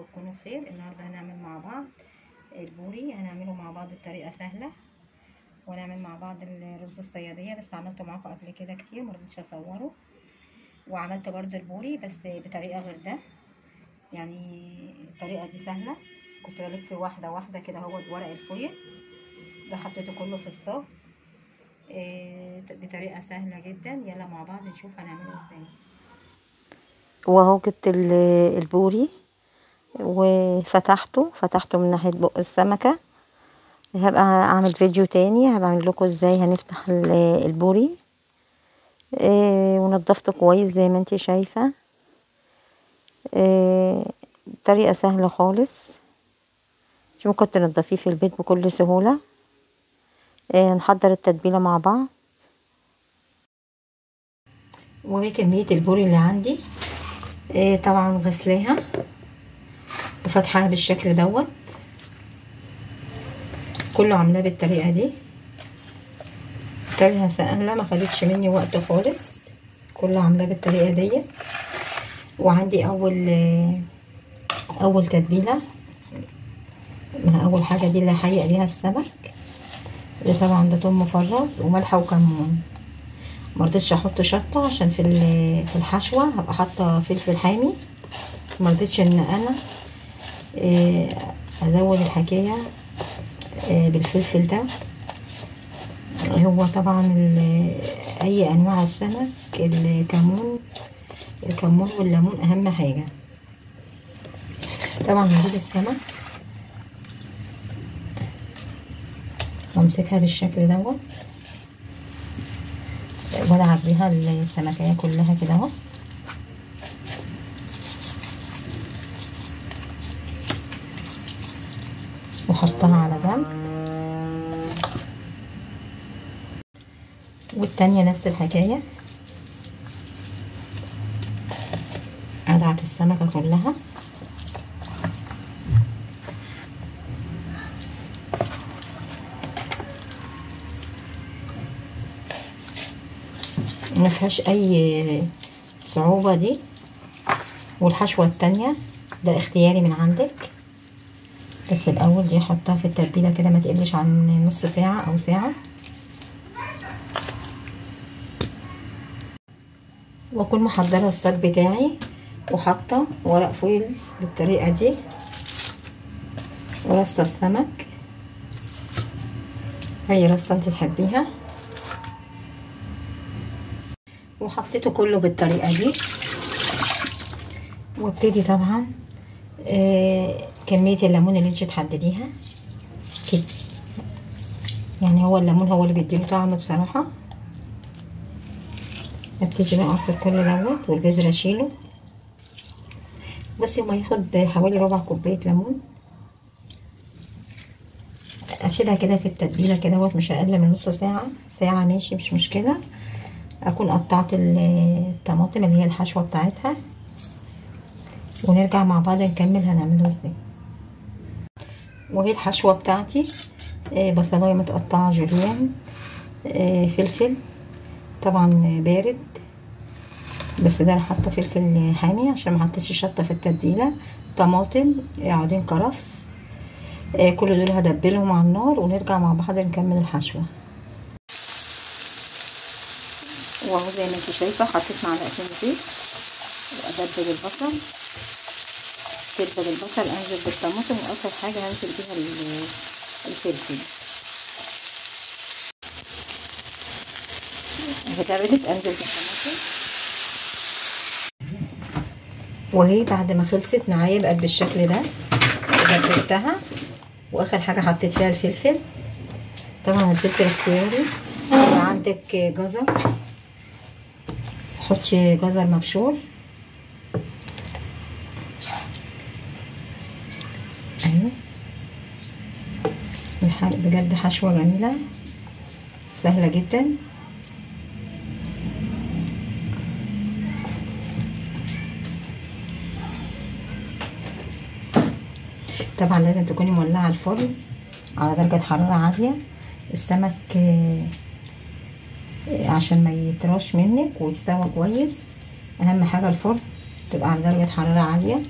رب تكونوا بخير. النهارده هنعمل مع بعض البوري، هنعمله مع بعض بطريقه سهله، ونعمل مع بعض الرز الصياديه، بس عملته معاكم قبل كده كتير مرضتش اصوره. وعملت برضو البوري بس بطريقه غير ده، يعني الطريقه دي سهله. كنت بلف واحده واحده كده اهو بورق الفويل ده، حطيته كله في الصاج بطريقه سهله جدا. يلا مع بعض نشوف هنعمله ازاي. وهو جبت البوري وفتحته من ناحية بق السمكة. هبقى اعمل فيديو تاني هبقى اعمل لكم ازاي هنفتح البوري. ونضفته كويس زي ما انتي شايفة. طريقة سهلة خالص، انتي ممكن تنضفيه في البيت بكل سهولة. نحضر التتبيلة مع بعض. وهي كمية البوري اللي عندي، طبعا غسلاها وفتحها بالشكل دوت، كله عاملاه بالطريقه دي. طريقه سهله ما خدتش مني وقت خالص، كله عاملاه بالطريقه دي. وعندي اول تتبيله، اول حاجه دي اللي هحيق بيها السمك، اللي طبعا ده توم مفرز وملح وكمون. مرضتش احط شطه عشان في الحشوه هبقى حاطه فلفل حامي، مرضتش ان انا ازود الحكايه بالفلفل ده. هو طبعا اي انواع السمك الكمون والليمون اهم حاجه. طبعا هجيب السمك وامسكها بالشكل دوت وادعك بيها السمكيه كلها كده اهو، واحطها على جنب. والتانية نفس الحكايه، ادعك السمكه كلها ما فيهاش اي صعوبه دي. والحشوه التانية ده اختياري من عندك، بس الاول دي احطها في التتبيله كده ما تقلش عن نص ساعه او ساعه. واكون محضره الصاج بتاعي وحاطه ورق فويل بالطريقه دي ورصه السمك اي رصه انت تحبيها، وحطيته كله بالطريقه دي. وابتدي طبعا كميه الليمون اللي انت تحدديها كده، يعني هو الليمون هو اللي بيديله طعم بصراحه. ابتدي بقى اعصر كل دوت والبذر اشيله. بصي هو هياخد حوالي ربع كوبايه ليمون، اشيلها كده في التتبيله كده مش اقل من نص ساعه، ساعه ماشي مش مشكله. اكون قطعت الطماطم اللي هي الحشوه بتاعتها، ونرجع مع بعض نكمل هنعمله ازاي. وهي الحشوه بتاعتي بصلايه متقطعه جوليان، فلفل طبعا بارد، بس ده انا حاطه فلفل حامي عشان ما حطيتش شطه في التتبيله. طماطم، عودين كرفس، كل دول هدبلهم على النار ونرجع مع بعض نكمل الحشوه. واهو زي ما انت شايفه حطيت معلقتين زيت وادبل البصل. تدبل البصل انزل بالطماطم، واخر حاجه هنزل بيها الفلفل. اتبلت انزل بالطماطم، وهي بعد ما خلصت معايا بقت بالشكل ده دبلتها. واخر حاجه حطيت فيها الفلفل، طبعا الفلفل اختياري. لو عندك جزر حطي جزر مبشور اهي. بجد حشوه جميله سهله جدا. طبعا لازم تكوني مولعه الفرن على درجه حراره عاليه. السمك عشان ما يطراش منك ويستوى كويس، اهم حاجه الفرن تبقى على درجه حراره عاليه.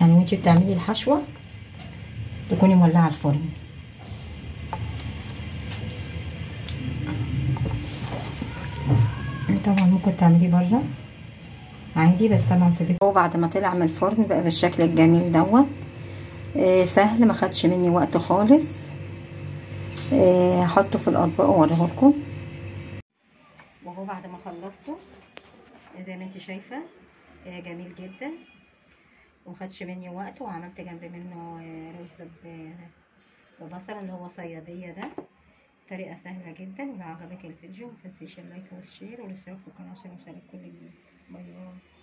يعني وانتي بتعملي الحشوة تكوني مولعة الفرن. طبعا ممكن تعمليه بره عادي، بس طبعا في البيت. وبعد ما طلع من الفرن بقى بالشكل الجميل دوت. سهل، ما خدش مني وقت خالص. هحطه في الاطباق واوريه لكم. وهو بعد ما خلصته زي ما انت شايفه جميل جدا، ومخدش مني وقت. وعملت جنب منه رز ببصل اللي هو صياديه ده. طريقه سهله جدا. ولو عجبك الفيديو متنسيش اللايك والشير والاشتراك في القناه عشان يوصلك كل جديد. باي باي.